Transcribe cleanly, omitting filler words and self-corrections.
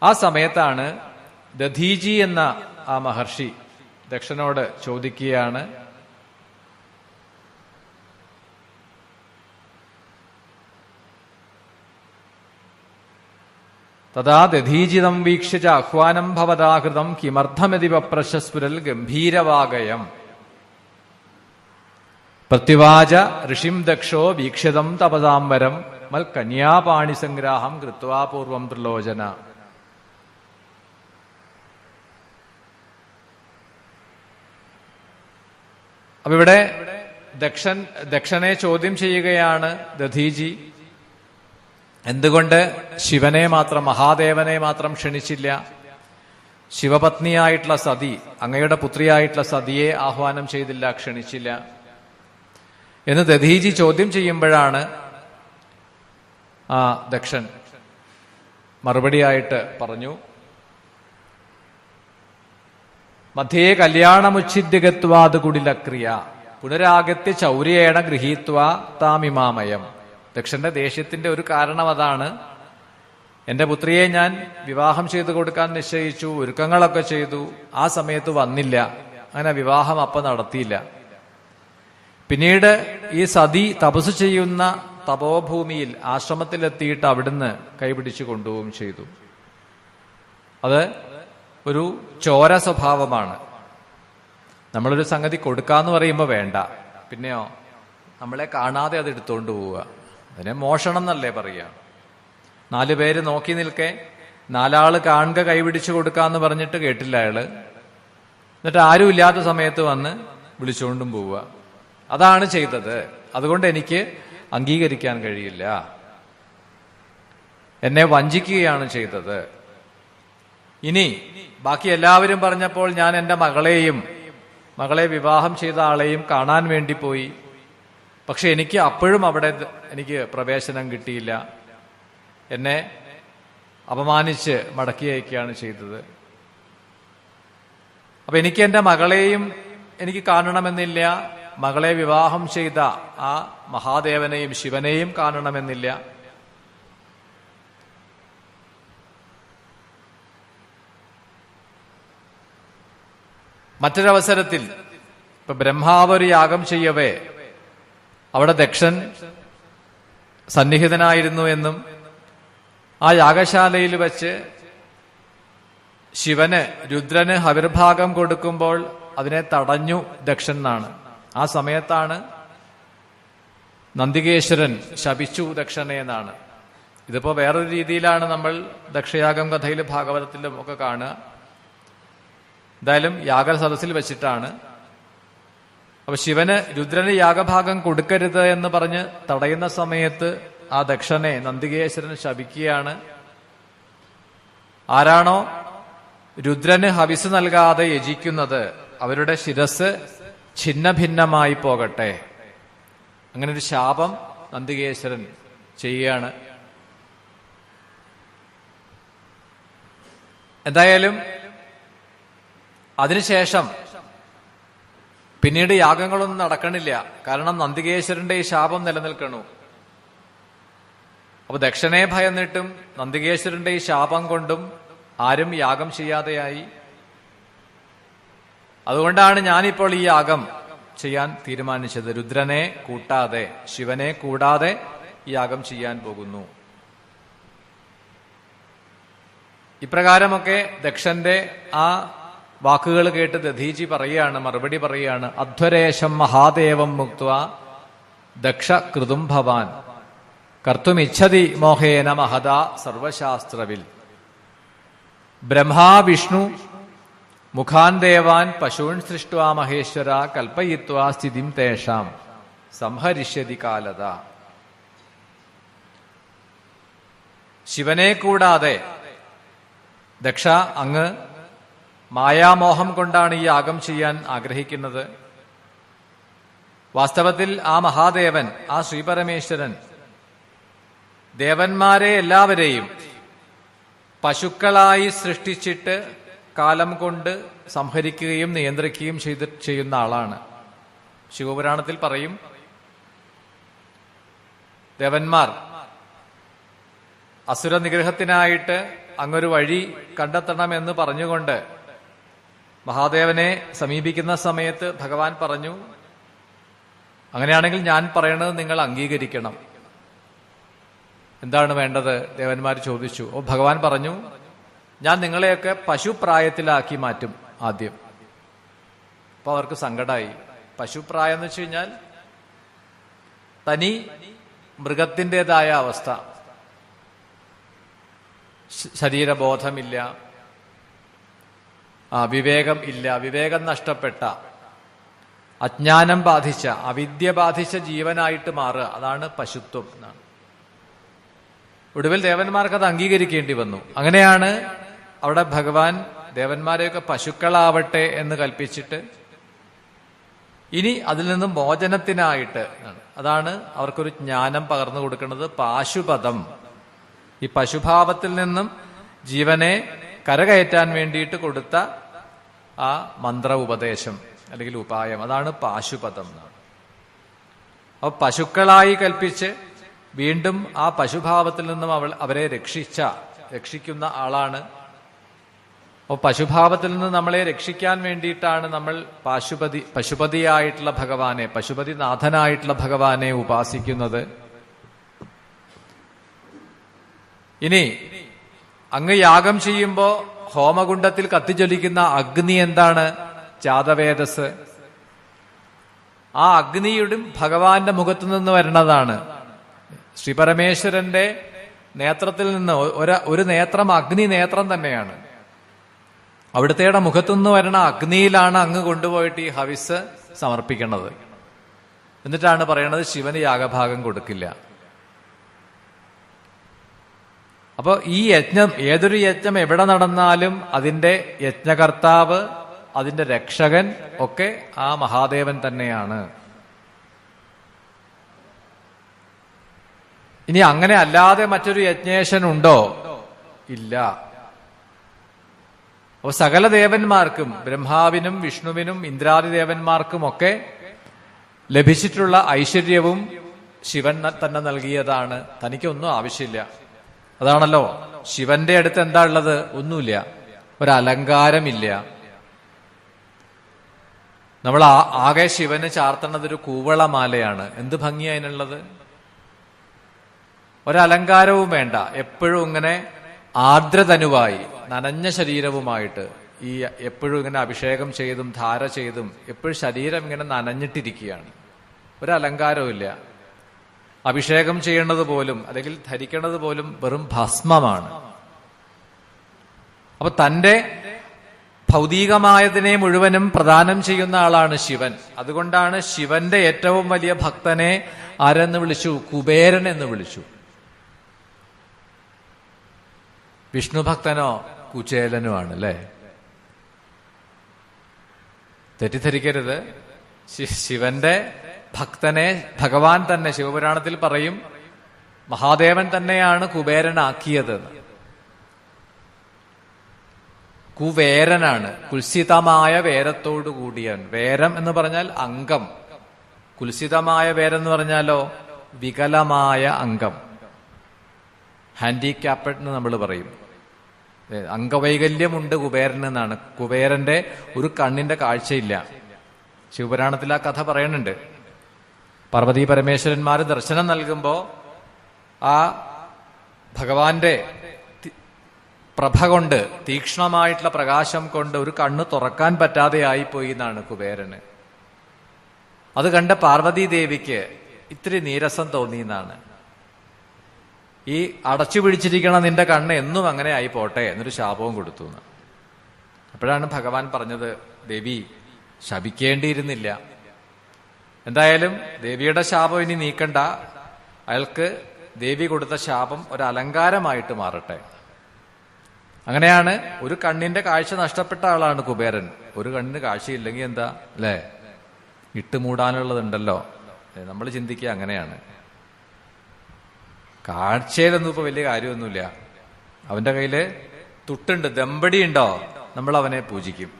ആ സമയത്താണ് ദധീജി എന്ന ആ മഹർഷി ദക്ഷനോട് ചോദിക്കുകയാണ്, തഥാ ദധീജിതം വീക്ഷ്യ ച ആഹ്വാനം ഭവതാകൃതം കിമർത്ഥമിതി വപ്രശസ്ഫുരൽ ഗംഭീരവാഗയം പ്രത്യുവാച ഋഷിം ദക്ഷോ വീക്ഷിതം തപസാംബരം മൽ കന്യാപാണിസംഗ്രാഹം കൃത്വാ പൂർവം ത്രിലോചന. അപ്പൊ ഇവിടെ ദക്ഷനെ ചോദ്യം ചെയ്യുകയാണ് ദധീജി. എന്തുകൊണ്ട് ശിവനെ മാത്രം, മഹാദേവനെ മാത്രം ക്ഷണിച്ചില്ല? ശിവപത്നിയായിട്ടുള്ള സതി, അങ്ങയുടെ പുത്രിയായിട്ടുള്ള സതിയെ ആഹ്വാനം ചെയ്തില്ല, ക്ഷണിച്ചില്ല എന്ന് ദധീജി ചോദ്യം ചെയ്യുമ്പോഴാണ് ആ ദക്ഷൻ മറുപടിയായിട്ട് പറഞ്ഞു, മധ്യേ കല്യാണമുച്ഛിദ്യഗത്വാത് കുടിലക്രിയ പുനരാഗത്യ ചൗര്യേണ ഗൃഹീത്വാ താമിമാമയം. ദക്ഷന്റെ ദേഷ്യത്തിന്റെ ഒരു കാരണം അതാണ്, എന്റെ പുത്രിയെ ഞാൻ വിവാഹം ചെയ്തു കൊടുക്കാൻ നിശ്ചയിച്ചു, ഒരുക്കങ്ങളൊക്കെ ചെയ്തു, ആ സമയത്ത് വന്നില്ല, അങ്ങനെ വിവാഹം അപ്പം നടത്തിയില്ല. പിന്നീട് ഈ സതി തപസ് ചെയ്യുന്ന തപോഭൂമിയിൽ ആശ്രമത്തിലെത്തിയിട്ട് അവിടുന്ന് കൈപിടിച്ചു കൊണ്ടുപോവുകയും ചെയ്തു. അത് ഒരു ചോര സ്വഭാവമാണ്. നമ്മളൊരു സംഗതി കൊടുക്കാന്ന് പറയുമ്പോൾ വേണ്ട, പിന്നെയോ നമ്മളെ കാണാതെ അത് എടുത്തുകൊണ്ട് പോവുക, അതിനെ മോഷണം എന്നല്ലേ പറയുക. 4 പേര് നോക്കി നിൽക്കെ 4 ആള് കാണുക കൈപിടിച്ചു കൊടുക്കാന്ന് പറഞ്ഞിട്ട് കേട്ടില്ല അയാള്, എന്നിട്ട് ആരും ഇല്ലാത്ത സമയത്ത് വന്ന് വിളിച്ചുകൊണ്ടും പോവുക. അതാണ് ചെയ്തത്. അതുകൊണ്ട് എനിക്ക് അംഗീകരിക്കാൻ കഴിയില്ല, എന്നെ വഞ്ചിക്കുകയാണ് ചെയ്തത്. ഇനി ബാക്കി എല്ലാവരും പറഞ്ഞപ്പോൾ ഞാൻ എന്റെ മകളെ വിവാഹം ചെയ്ത ആളെയും കാണാൻ വേണ്ടി പോയി, പക്ഷെ എനിക്ക് അപ്പോഴും അവിടെ എനിക്ക് പ്രവേശനം കിട്ടിയില്ല, എന്നെ അപമാനിച്ച് മടക്കി അയക്കുകയാണ് ചെയ്തത്. അപ്പൊ എനിക്ക് എന്റെ മകളെയും എനിക്ക് കാണണമെന്നില്ല, മകളെ വിവാഹം ചെയ്ത ആ മഹാദേവനെയും ശിവനെയും കാണണമെന്നില്ല. മറ്റൊരവസരത്തിൽ ഇപ്പൊ ബ്രഹ്മാവ് ഒരു യാഗം ചെയ്യവേ അവിടെ ദക്ഷൻ സന്നിഹിതനായിരുന്നു എന്നും ആ യാഗശാലയിൽ വച്ച് ശിവന് രുദ്രന് ഹവിർഭാഗം കൊടുക്കുമ്പോൾ അതിനെ തടഞ്ഞു ദക്ഷൻ എന്നാണ്. ആ സമയത്താണ് നന്ദികേശ്വരൻ ശപിച്ചു ദക്ഷനെ എന്നാണ്. ഇതിപ്പോ വേറൊരു രീതിയിലാണ് നമ്മൾ ദക്ഷയാഗം കഥയിലും ഭാഗവതത്തിലും ഒക്കെ കാണുക. എന്തായാലും യാഗസദസ്സിൽ വെച്ചിട്ടാണ്. അപ്പൊ ശിവന് രുദ്രന് യാഗഭാഗം കൊടുക്കരുത് എന്ന് പറഞ്ഞ് തടയുന്ന സമയത്ത് ആ ദക്ഷനെ നന്ദികേശ്വരൻ ശപിക്കുകയാണ്. ആരാണോ രുദ്രന് ഹവിസ് നൽകാതെ യജിക്കുന്നത് അവരുടെ ശിരസ് ഛിന്ന ഭിന്നമായി പോകട്ടെ, അങ്ങനെ ഒരു ശാപം നന്ദികേശ്വരൻ ചെയ്യുകയാണ്. എന്തായാലും അതിനുശേഷം പിന്നീട് യാഗങ്ങളൊന്നും നടക്കണില്ല, കാരണം നന്ദികേശ്വരന്റെ ഈ ശാപം നിലനിൽക്കണു. അപ്പൊ ദക്ഷനെ ഭയന്നിട്ടും നന്ദികേശ്വരന്റെ ഈ ശാപം കൊണ്ടും ആരും യാഗം ചെയ്യാതെയായി. അതുകൊണ്ടാണ് ഞാനിപ്പോൾ ഈ യാഗം ചെയ്യാൻ തീരുമാനിച്ചത്. രുദ്രനെ കൂട്ടാതെ, ശിവനെ കൂടാതെ ഈ യാഗം ചെയ്യാൻ പോകുന്നു. ഇപ്രകാരമൊക്കെ ദക്ഷന്റെ ആ വാക്കുകൾ കേട്ട് ദധീജി പറയുകയാണ്, മറുപടി പറയുകയാണ്, അധ്വരേശം മഹാദേവം മുക്ത്വാ ദക്ഷ കൃതും ഭവാൻ കർത്തുമിച്ഛതി മോഹേന മഹദാ സർവശാസ്ത്രവിൽ ബ്രഹ്മാ വിഷ്ണു മുഖാൻ ദേവാൻ പശൂൻ സൃഷ്ട്വാ മഹേശ്വര കൽപ്പയിത്വാ സ്ഥിതിം തേഷാം സംഹരിഷ്യതി കാലത. ശിവനെ കൂടാതെ ദക്ഷ അങ്ങ് മായാമോഹം കൊണ്ടാണ് ഈ യാഗം ചെയ്യാൻ ആഗ്രഹിക്കുന്നത്. വാസ്തവത്തിൽ ആ മഹാദേവൻ, ആ ശ്രീപരമേശ്വരൻ ദേവന്മാരെ എല്ലാവരെയും പശുക്കളായി സൃഷ്ടിച്ചിട്ട് കാലം കൊണ്ട് സംഹരിക്കുകയും നിയന്ത്രിക്കുകയും ചെയ്യുന്ന ആളാണ്. ശിവപുരാണത്തിൽ പറയും, ദേവന്മാർ അസുര നിഗ്രഹത്തിനായിട്ട് അങ്ങൊരു വഴി കണ്ടെത്തണമെന്ന് പറഞ്ഞുകൊണ്ട് മഹാദേവനെ സമീപിക്കുന്ന സമയത്ത് ഭഗവാൻ പറഞ്ഞു, അങ്ങനെയാണെങ്കിൽ ഞാൻ പറയണത് നിങ്ങൾ അംഗീകരിക്കണം. എന്താണ് വേണ്ടത്? ദേവന്മാർ ചോദിച്ചു. ഭഗവാൻ പറഞ്ഞു, ഞാൻ നിങ്ങളെയൊക്കെ പശുപ്രായത്തിലാക്കി മാറ്റും ആദ്യം. അപ്പൊ അവർക്ക് സങ്കടമായി. പശുപ്രായം എന്ന് വെച്ച് കഴിഞ്ഞാൽ തനി മൃഗത്തിൻ്റെതായ അവസ്ഥ, ശരീരബോധമില്ല, വിവേകം ഇല്ല, വിവേകം നഷ്ടപ്പെട്ട, അജ്ഞാനം ബാധിച്ച, അവിദ്യ ബാധിച്ച ജീവനായിട്ട് മാറുക. അതാണ് പശുത്വം എന്നാണ്. ഒടുവിൽ ദേവന്മാർക്ക് അത് അംഗീകരിക്കേണ്ടി വന്നു. അങ്ങനെയാണ് അവിടെ ഭഗവാൻ ദേവന്മാരെയൊക്കെ പശുക്കളാവട്ടെ എന്ന് കൽപ്പിച്ചിട്ട് ഇനി അതിൽ നിന്നും മോചനത്തിനായിട്ട് അതാണ് അവർക്കൊരു ജ്ഞാനം പകർന്നു കൊടുക്കുന്നത്, പാശുപദം. ഈ പശുഭാവത്തിൽ നിന്നും ജീവനെ കരകയറ്റാൻ വേണ്ടിയിട്ട് കൊടുത്ത ആ മന്ത്ര ഉപദേശം അല്ലെങ്കിൽ ഉപായം, അതാണ് പാശുപദം. അപ്പൊ പശുക്കളായി കൽപ്പിച്ച് വീണ്ടും ആ പശുഭാവത്തിൽ നിന്നും അവരെ രക്ഷിക്കുന്ന ആളാണ്. അപ്പോൾ പശുഭാവത്തിൽ നിന്ന് നമ്മളെ രക്ഷിക്കാൻ വേണ്ടിയിട്ടാണ് നമ്മൾ പശുപതിയായിട്ടുള്ള ഭഗവാനെ, പശുപതിനാഥനായിട്ടുള്ള ഭഗവാനെ ഉപാസിക്കുന്നത്. ഇനി അങ്ങ് യാഗം ചെയ്യുമ്പോ ഹോമകുണ്ഡത്തിൽ കത്തിജ്വലിക്കുന്ന അഗ്നി എന്താണ്? ജാതവേദസ്. ആ അഗ്നിയുടെ ഭഗവാന്റെ മുഖത്തു നിന്ന് വരുന്നതാണ്. ശ്രീപരമേശ്വരന്റെ നേത്രത്തിൽ നിന്ന് ഒരു നേത്രം അഗ്നി നേത്രം തന്നെയാണ്. അവിടുത്തെ മുഖത്തുനിന്ന് വരുന്ന അഗ്നിയിലാണ് അങ്ങ് കൊണ്ടുപോയിട്ട് ഈ ഹവിസ് സമർപ്പിക്കുന്നത്. എന്നിട്ടാണ് പറയണത് ശിവന് യാഗഭാഗം കൊടുക്കില്ല. അപ്പൊ ഈ യജ്ഞം, ഏതൊരു യജ്ഞം എവിടെ നടന്നാലും അതിന്റെ യജ്ഞകർത്താവ്, അതിന്റെ രക്ഷകൻ ഒക്കെ ആ മഹാദേവൻ തന്നെയാണ്. ഇനി അങ്ങനെ അല്ലാതെ മറ്റൊരു യജ്ഞേശൻ ഉണ്ടോ? ഇല്ല. അപ്പൊ സകല ദേവന്മാർക്കും, ബ്രഹ്മാവിനും വിഷ്ണുവിനും ഇന്ദ്രാദി ദേവന്മാർക്കുമൊക്കെ ലഭിച്ചിട്ടുള്ള ഐശ്വര്യവും ശിവൻ തന്നെ നൽകിയതാണ്. തനിക്കൊന്നും ആവശ്യമില്ല. അതാണല്ലോ ശിവന്റെ അടുത്ത് എന്താ ഉള്ളത്? ഒന്നുമില്ല, ഒരലങ്കാരമില്ല. നമ്മൾ ആകെ ശിവന് ചാർത്തണത് ഒരു കൂവളമാലയാണ്. എന്ത് ഭംഗിയാ അതിനുള്ളത്? ഒരലങ്കാരവും വേണ്ട. എപ്പോഴും ഇങ്ങനെ ആർദ്രതനുവായി നനഞ്ഞ ശരീരവുമായിട്ട് ഈ എപ്പോഴും ഇങ്ങനെ അഭിഷേകം ചെയ്തും ധാര ചെയ്തും എപ്പോഴും ശരീരം ഇങ്ങനെ നനഞ്ഞിട്ടിരിക്കുകയാണ്. ഒരലങ്കാരവും ഇല്ല. അഭിഷേകം ചെയ്യേണ്ടത് പോലും അല്ലെങ്കിൽ ധരിക്കേണ്ടത് പോലും വെറും ഭസ്മമാണ്. അപ്പൊ തന്റെ ഭൗതികമായതിനെ മുഴുവനും പ്രദാനം ചെയ്യുന്ന ആളാണ് ശിവൻ. അതുകൊണ്ടാണ് ശിവന്റെ ഏറ്റവും വലിയ ഭക്തനെ ആരെന്ന് വിളിച്ചു? കുബേരൻ എന്ന് വിളിച്ചു. വിഷ്ണു ഭക്തനോ കുചേലനുമാണ്. അല്ലേ? തെറ്റിദ്ധരിക്കരുത്. ശിവന്റെ ഭക്തനെ ഭഗവാൻ തന്നെ ശിവപുരാണത്തിൽ പറയും, മഹാദേവൻ തന്നെയാണ് കുബേരനാക്കിയത്. കുവേരനാണ്, കുൽസിതമായ വേരത്തോടു കൂടിയവൻ. വേരം എന്ന് പറഞ്ഞാൽ അംഗം. കുൽസിതമായ വേരം എന്ന് പറഞ്ഞാലോ വികലമായ അംഗം, ഹാൻഡിക്യാപ്ഡ് എന്ന് നമ്മൾ പറയും. അംഗവൈകല്യമുണ്ട് കുബേരൻ എന്നാണ്. കുബേരന്റെ ഒരു കണ്ണിന്റെ കാഴ്ചയില്ല. ശിവപുരാണത്തിൽ ആ കഥ പറയുന്നുണ്ട്. പാർവതി പരമേശ്വരന്മാർ ദർശനം നൽകുമ്പോ ആ ഭഗവാന്റെ പ്രഭ കൊണ്ട്, തീക്ഷ്ണമായിട്ടുള്ള പ്രകാശം കൊണ്ട് ഒരു കണ്ണ് തുറക്കാൻ പറ്റാതെ ആയിപ്പോയി എന്നാണ് കുബേരന്. അത് കണ്ട പാർവതി ദേവിക്ക് ഇത്തിരി നീരസം തോന്നിയെന്നാണ്. ഈ അടച്ചു പിടിച്ചിരിക്കണ നിന്റെ കണ്ണ് എന്നും അങ്ങനെ ആയി പോട്ടെ എന്നൊരു ശാപവും കൊടുത്തു. അപ്പോഴാണ് ഭഗവാൻ പറഞ്ഞത്, ദേവി ശപിക്കേണ്ടിയിരുന്നില്ല. എന്തായാലും ദേവിയുടെ ശാപം ഇനി നീക്കണ്ട, അയാൾക്ക് ദേവി കൊടുത്ത ശാപം ഒരു അലങ്കാരമായിട്ട് മാറട്ടെ. അങ്ങനെയാണ് ഒരു കണ്ണിന്റെ കാഴ്ച നഷ്ടപ്പെട്ട ആളാണ് കുബേരൻ. ഒരു കണ്ണിന് കാഴ്ചയില്ലെങ്കിൽ എന്താ അല്ലേ? ഇട്ടുമൂടാനുള്ളതുണ്ടല്ലോ. നമ്മൾ ചിന്തിക്കുക അങ്ങനെയാണ്. കാഴ്ചയിലൊന്നും ഇപ്പൊ വലിയ കാര്യമൊന്നുമില്ല. അവന്റെ കയ്യില് തുട്ടുണ്ട്, ദമ്പടി ഉണ്ടോ, നമ്മൾ അവനെ പൂജിക്കും.